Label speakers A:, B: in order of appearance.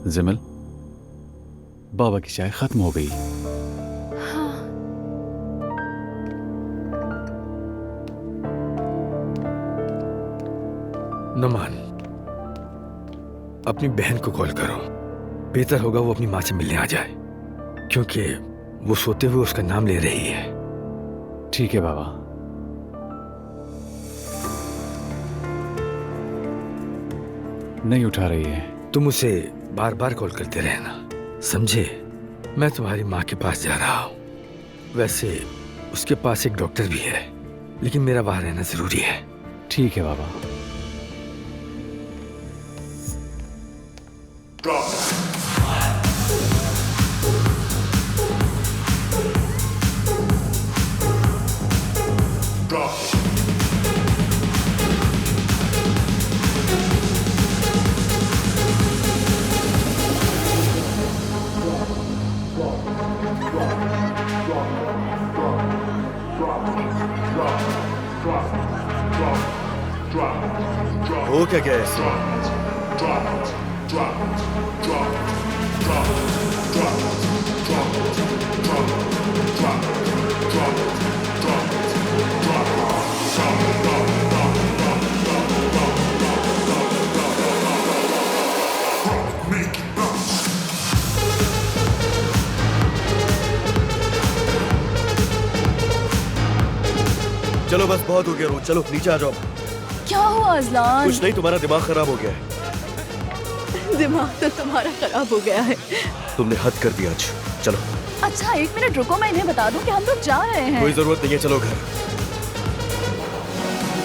A: जमल, बाबा की चाय खत्म हो गई।
B: हाँ।
C: नमान, अपनी बहन को कॉल करो। बेहतर होगा वो अपनी माँ से मिलने आ जाए, क्योंकि वो सोते हुए उसका नाम ले रही है।
A: ठीक है बाबा। नहीं उठा रही है।
C: तुम उसे बार बार कॉल करते रहना, समझे? मैं तुम्हारी माँ के पास जा रहा हूँ। वैसे उसके पास एक डॉक्टर भी है, लेकिन मेरा वहां रहना जरूरी है।
A: ठीक है बाबा।
D: हो क्या गया है? चलो बस बहुत हो गया रो, चलो नीचे आ जाओ।
B: क्या हुआ अजलान?
D: कुछ नहीं, तुम्हारा दिमाग खराब हो गया है।
B: दिमाग तो तुम्हारा खराब हो गया है।
D: तुमने हद कर दिया आज। चलो।
B: अच्छा 1 मिनट रुको, मैं इन्हें बता दूं कि हम लोग जा रहे हैं।
D: कोई जरूरत नहीं है, चलो घर।